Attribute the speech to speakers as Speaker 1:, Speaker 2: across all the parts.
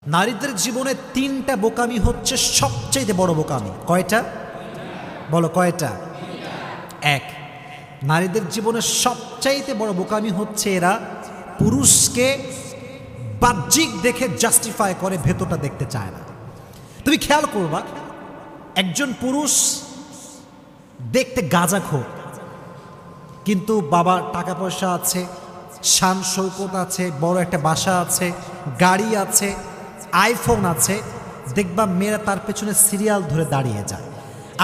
Speaker 1: নারীদের জীবনে তিনটা বোকামি হচ্ছে সবচেয়ে বড় বোকামি। কয়টা বলো, কয়টা? এক, নারীদের জীবনে সবচাইতে বড় বোকামি হচ্ছে এরা পুরুষকে বাহ্যিক দেখে জাস্টিফাই করে, ভেতরটা দেখতে চায় না। তুমি খেয়াল করবা, একজন পুরুষ দেখতে গাঁজাখোর, কিন্তু বাবার টাকা পয়সা আছে, শান শৌকত আছে, বড় একটা বাসা আছে, গাড়ি আছে, আইফোন আছে, দেখবা মেয়েরা তার পেছনে সিরিয়াল ধরে দাঁড়িয়ে যায়।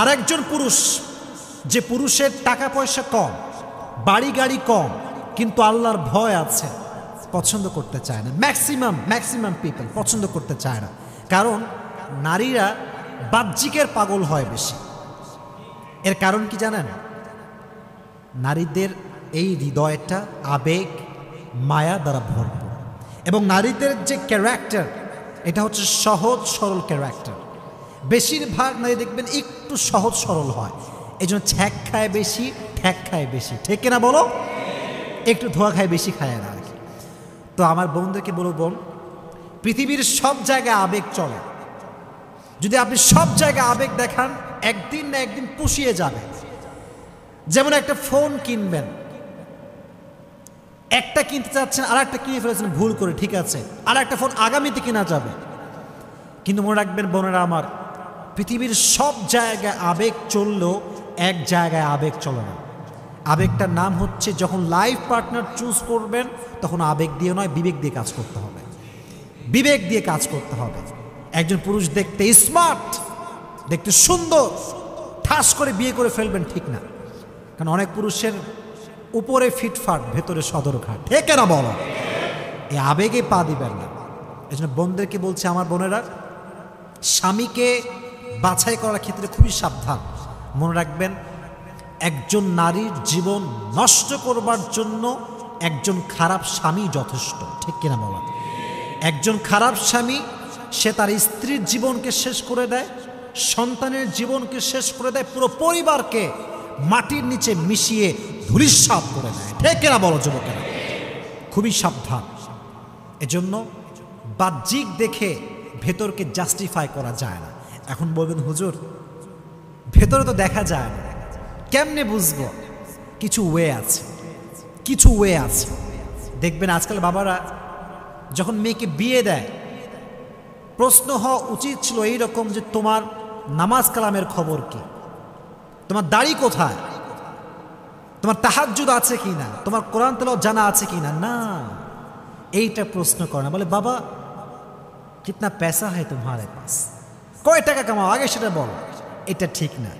Speaker 1: আর একজন পুরুষ, যে পুরুষের টাকা পয়সা কম, বাড়ি গাড়ি কম, কিন্তু আল্লাহর ভয় আছে, পছন্দ করতে চায় না। ম্যাক্সিমাম পিপল পছন্দ করতে চায় না, কারণ নারীরা বাহ্যিকের পাগল হয় বেশি। এর কারণ কি জানেন? নারীদের এই হৃদয়টা আবেগ মায়া দ্বারা ভরপুর, এবং নারীদের যে ক্যারেক্টার, এটা হচ্ছে সহজ সরল ক্যারেক্টার। বেশিরভাগ নারী দেখবেন একটু সহজ সরল হয়, এই জন্য ছ্যাক খায় বেশি, ঠ্যাক খায় বেশি, ঠিক না বলো? একটু ধোয়া খায় বেশি, খায় না আর কি। তো আমার বোনদেরকে বলবো, বোন, পৃথিবীর সব জায়গায় আবেগ চলে। যদি আপনি সব জায়গায় আবেগ দেখান, একদিন না একদিন পুষিয়ে যাবে। যেমন একটা ফোন কিনবেন, একটা কিনতে চাচ্ছেন, আর একটা কিনে ফেলেছেন ভুল করে, ঠিক আছে, আর একটা ফোন আগামীতে কেনা যাবে। কিন্তু মনে রাখবেন বোনেরা আমার, পৃথিবীর সব জায়গায় আবেগ চললেও এক জায়গায় আবেগ চলে না। আবেগটার নাম হচ্ছে, যখন লাইফ পার্টনার চুজ করবেন, তখন আবেগ দিয়ে নয়, বিবেক দিয়ে কাজ করতে হবে। বিবেক দিয়ে কাজ করতে হবে। একজন পুরুষ দেখতে স্মার্ট, দেখতে সুন্দর, ঠাস করে বিয়ে করে ফেলবেন, ঠিক না। কারণ অনেক পুরুষের উপরে ফিটফাট, ভেতরে সদরঘাট, ঠিক না বলো? এই আবেগে পা দিবেন না। এই জন্য বোনদেরকে বলছে, আমার বোনেরা, স্বামীকে বাছাই করার ক্ষেত্রে খুবই সাবধান। মনে রাখবেন, একজন নারীর জীবন নষ্ট করবার জন্য একজন খারাপ স্বামী যথেষ্ট, ঠিক কিনা বলা? একজন খারাপ স্বামী, সে তার স্ত্রীর জীবনকে শেষ করে দেয়, সন্তানের জীবনকে শেষ করে দেয়, পুরো পরিবারকে মাটির নিচে মিশিয়ে ধূলিসাৎ করে দেয়, ঠিক কিনা বলো যুবকেরা? খুবই সাবধান। এজন্য বাহ্যিক দেখে ভেতরকে জাস্টিফাই করা যায় না। এখন বলবেন, হুজুর, ভেতরে তো দেখা যায় না, কেমনে বুঝবো? কিছু ওয়ে আছে, কিছু ওয়ে আছে। দেখবেন আজকাল বাবারা যখন মেয়েকে বিয়ে দেয়, প্রশ্ন হওয়া উচিত ছিল এইরকম যে, তোমার নামাজ কালামের খবর কি? তোমার দাড়ি কোথায়? তোমার তাহাজ্জুদ আছে কি না? তোমার কোরআন তেলাওয়াত জানা আছে কি না? না, এইটা প্রশ্ন করে না। বলে, বাবা কিতনা পয়সা হয় তোমারে পাস, কয় টাকা কামাও, আগে সেটা বলো। এটা ঠিক না।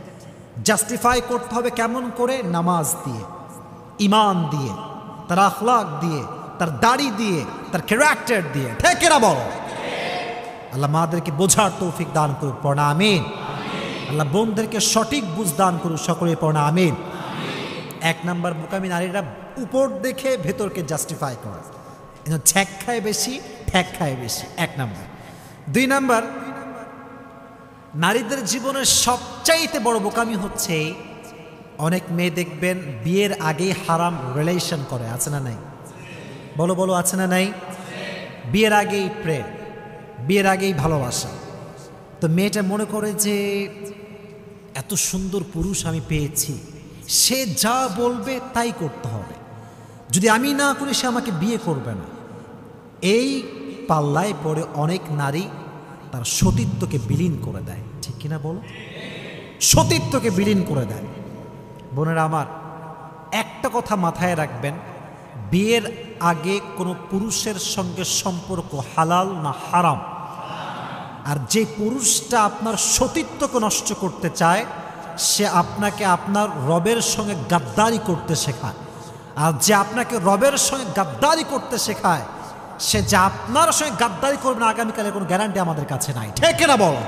Speaker 1: জাস্টিফাই করতে হবে কেমন করে? নামাজ দিয়ে, ইমান দিয়ে, তার আখলাক দিয়ে, তার দাড়ি দিয়ে, তার ক্যারেক্টার দিয়ে, ঠিক না বলো? আল্লাহ মাদেরকে বোঝার তৌফিক দান করুক, পড়া আমিন। আল্লাহ বোনদেরকে সঠিক বুঝ দান করুক, সকলে পড়া আমিন। এক নাম্বার বোকামি, নারীরা উপর দেখে ভেতরকে জাস্টিফাই করে, ছ্যাক খায় বেশি, ঠ্যাক খায় বেশি, এক নাম্বার। দুই নাম্বার, নারীদের জীবনের সবচাইতে বড় বোকামি হচ্ছে, অনেক মেয়ে দেখবেন বিয়ের আগেই হারাম রিলেশন করে, আছে না নাই? বলো বলো, আছে না নাই? বিয়ের আগেই প্রেম, বিয়ের আগেই ভালোবাসা। তো মেয়েটা মনে করে যে, এত সুন্দর পুরুষ আমি পেয়েছি, সে যা বলবে তাই করতে হবে, যদি আমি না করি সে আমাকে বিয়ে করবে না। এই পাল্লায় পড়ে অনেক নারী তার সতীত্বকে বিলীন করে দেয়, ঠিক কিনা বলো? সতীত্বকে বিলীন করে দেয়। বোনেরা আমার, একটা কথা মাথায় রাখবেন, বিয়ের আগে কোনো পুরুষের সঙ্গে সম্পর্ক হালাল না হারাম। আর যে পুরুষটা আপনার সতীত্বকে নষ্ট করতে চায়, সে আপনাকে আপনার রবের সঙ্গে গাদ্দারি করতে শেখায়। আর যে আপনাকে রবের সঙ্গে গাদ্দারি করতে শেখায়, সে যে আপনার সঙ্গে গাদ্দারি করবে না আগামীকালে কোনো গ্যারান্টি আমাদের কাছে নাই, ঠিক না বলো?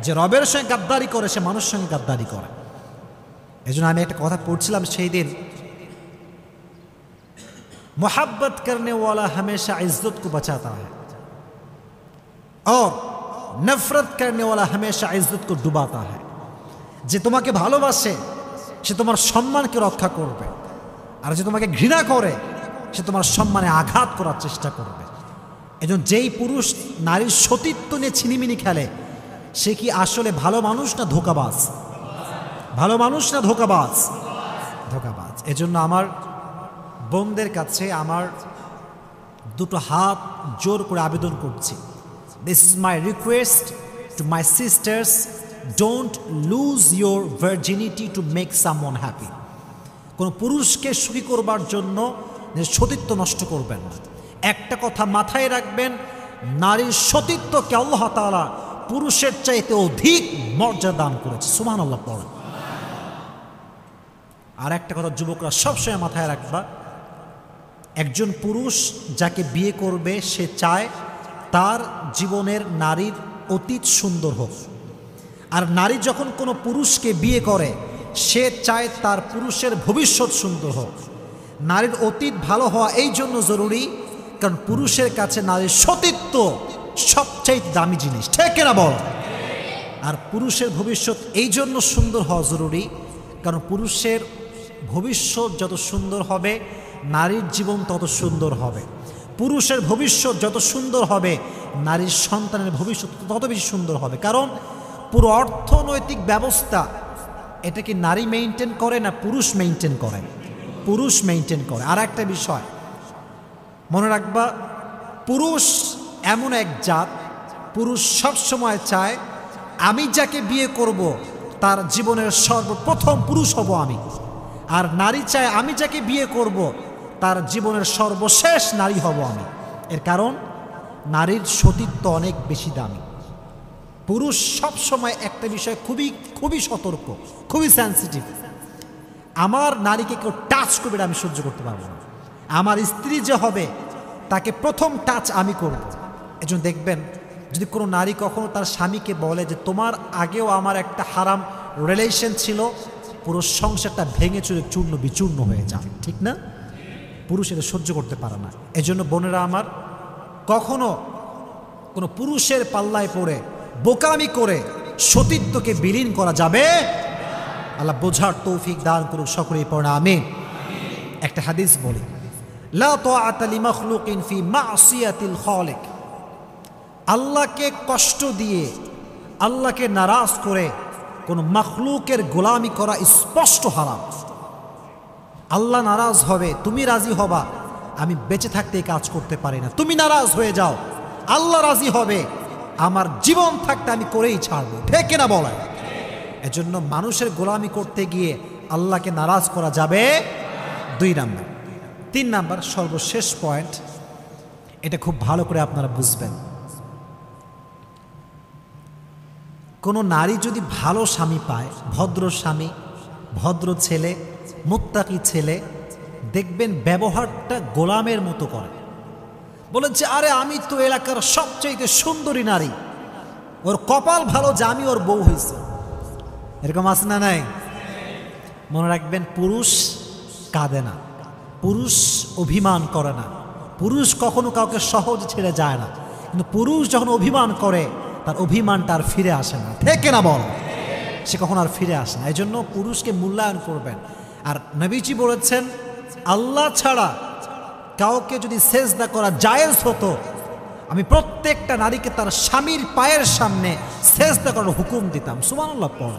Speaker 1: যে রবের সঙ্গে গাদ্দারি করে, সে মানুষের সঙ্গে গাদ্দারি করে। এই জন্য আমি একটা কথা পড়ছিলাম সেই দিন, मोहब्बत करने वाला हमेशा इज्जत को बचाता है और नफरत करने वाला हमेशा इज्जत को डुबाता है। যে তোমাকে ভালোবাসে সে তোমার সম্মানকে রক্ষা করবে, আর যে তোমাকে ঘৃণা করে সে তোমার সম্মানে আঘাত করার চেষ্টা করবে। এজন্য যেই পুরুষ নারীর সতীত্ব নিয়ে ছিনিমিনি খেলে সে কি আসলে ভালো মানুষ না ধোঁকাবাজ? ভালো মানুষ না ধোঁকাবাজ? ধোঁকাবাজ। এজন্য আমার বোনদের কাছে আমার দুটো হাত জোর করে আবেদন করছি, this is my request to my sisters, don't lose your virginity to make someone happy. কোনো পুরুষকে সুখী করবার জন্য সতীত্ব নষ্ট করবেন না। একটা কথা মাথায় রাখবেন, নারীর সতীত্বকে আল্লাহ তাআলা পুরুষের চাইতে অধিক মর্যাদা দান করেছে। সুবহানাল্লাহ পড়ে। আর একটা কথা যুবকরা সবসময় মাথায় রাখবা, একজন পুরুষ যাকে বিয়ে করবে সে চায় তার জীবনের নারীর অতীত সুন্দর হোক। আর নারী যখন কোনো পুরুষকে বিয়ে করে সে চায় তার পুরুষের ভবিষ্যৎ সুন্দর হোক। নারীর অতীত ভালো হওয়া এই জন্য জরুরি কারণ পুরুষের কাছে নারীর সতীত্ব সবচেয়ে দামি জিনিস, ঠিক কিনা বল? আর পুরুষের ভবিষ্যৎ এই জন্য সুন্দর হওয়া জরুরি কারণ পুরুষের ভবিষ্যৎ যত সুন্দর হবে নারীর জীবন তত সুন্দর হবে। পুরুষের ভবিষ্যৎ যত সুন্দর হবে নারীর সন্তানের ভবিষ্যৎ তত বেশি সুন্দর হবে। কারণ পুরো অর্থনৈতিক ব্যবস্থা এটা কি নারী মেইনটেইন করে না পুরুষ মেইনটেইন করে? পুরুষ মেইনটেইন করে। আর একটা বিষয় মনে রাখবা, পুরুষ এমন এক জাত, পুরুষ সবসময় চায় আমি যাকে বিয়ে করব তার জীবনের সর্বপ্রথম পুরুষ হব আমি। আর নারী চায় আমি যাকে বিয়ে করব তার জীবনের সর্বশেষ নারী হব আমি। এর কারণ নারীর সতীত্ব অনেক বেশি দামি। পুরুষ সবসময় একটা বিষয় খুবই সতর্ক, খুবই সেন্সিটিভ। আমার নারীকে কেউ টাচ করবে আমি সহ্য করতে পারবো না। আমার স্ত্রী যে হবে তাকে প্রথম টাচ আমি করব। এজন্য দেখবেন যদি কোনো নারী কখনো তার স্বামীকে বলে যে তোমার আগেও আমার একটা হারাম রিলেশন ছিল, পুরো সংসারটা ভেঙে চুরে চূর্ণ বিচূর্ণ হয়ে যায়, ঠিক না? পুরুষ এটা সহ্য করতে পারে না। এজন্য বোনেরা আমার, কখনো কোনো পুরুষের পাল্লায় পড়ে বোকামি করে সতীত্বকে বিলীন করা যাবে। আল্লাহ বোঝার তৌফিক দান করুক, সকলেই পড়া আমিন। একটা হাদিস বলি, লা তাআতা লিমাখলুকিন ফি মাসিয়াতিল খালিক। আল্লাহকে কষ্ট দিয়ে, আল্লাহকে নারাজ করে কোন মাখলুকের গোলামি করা স্পষ্ট হারাম। আল্লাহ নারাজ হবে, তুমি রাজি হবা, আমি বেঁচে থাকতে কাজ করতে পারি না। তুমি নারাজ হয়ে যাও, আল্লাহ রাজি হবে, আমার জীবন থাকতে আমি করেই ছাড়বো, ঠিক না বলে? এজন্য মানুষের গোলামি করতে গিয়ে আল্লাহকে নারাজ করা যাবে। 2 নাম্বার। 3 নাম্বার সর্বশেষ পয়েন্ট, এটা খুব ভালো করে আপনারা বুঝবেন। কোনো নারী যদি ভালো স্বামী পায়, ভদ্র স্বামী, ভদ্র ছেলে, মুত্তাকি ছেলে, দেখবেন ব্যবহারটা গোলামের মতো করে। বলেন যে আরে আমি তো এলাকার সবচেয়ে সুন্দরী নারী, ওর কপাল ভালো যে আমি ওর বউ হয়েছে। এরকম আছে না নাই? মনে রাখবেন, পুরুষ কাঁদে না, পুরুষ অভিমান করে না, পুরুষ কখনো কাউকে সহজে ছেড়ে যায় না। কিন্তু পুরুষ যখন অভিমান করে তার অভিমানটা আর ফিরে আসে না, ঠিক না বল? সে কখনো আর ফিরে আসে না। এই জন্য পুরুষকে মূল্যায়ন করবেন। আর নবীজি বলেছেন, আল্লাহ ছাড়া কাউকে যদি সেজদা করা জায়েজ হতো, আমি প্রত্যেকটা নারীকে তার স্বামীর পায়ের সামনে সেজদা করার হুকুম দিতাম। সুবহানাল্লাহ পড়।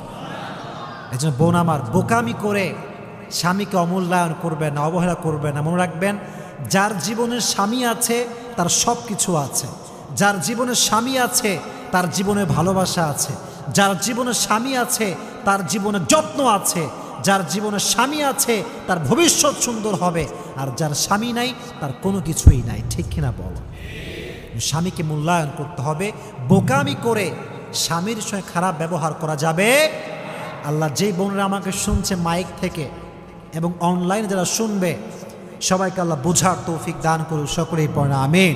Speaker 1: এই জন্য বোন আমার, বোকামি করে স্বামীকে অমূল্যায়ন করবেন না, অবহেলা করবেন না। মনে রাখবেন, যার জীবনের স্বামী আছে তার সব কিছু আছে। যার জীবনের স্বামী আছে তার জীবনে ভালোবাসা আছে। যার জীবনের স্বামী আছে তার জীবনে যত্ন আছে। যার জীবনে স্বামী আছে তার ভবিষ্যৎ সুন্দর হবে। আর যার স্বামী নাই তার কোনো কিছুই নাই, ঠিক কিনা বলো? স্বামীকে মূল্যায়ন করতে হবে। বোকামি করে স্বামীর সঙ্গে খারাপ ব্যবহার করা যাবে। আল্লাহ যেই বোনরা আমাকে শুনছে মাইক থেকে এবং অনলাইনে যারা শুনবে, সবাইকে আল্লাহ বোঝার তৌফিক দান করুক, সকলেই পড়া আমিন।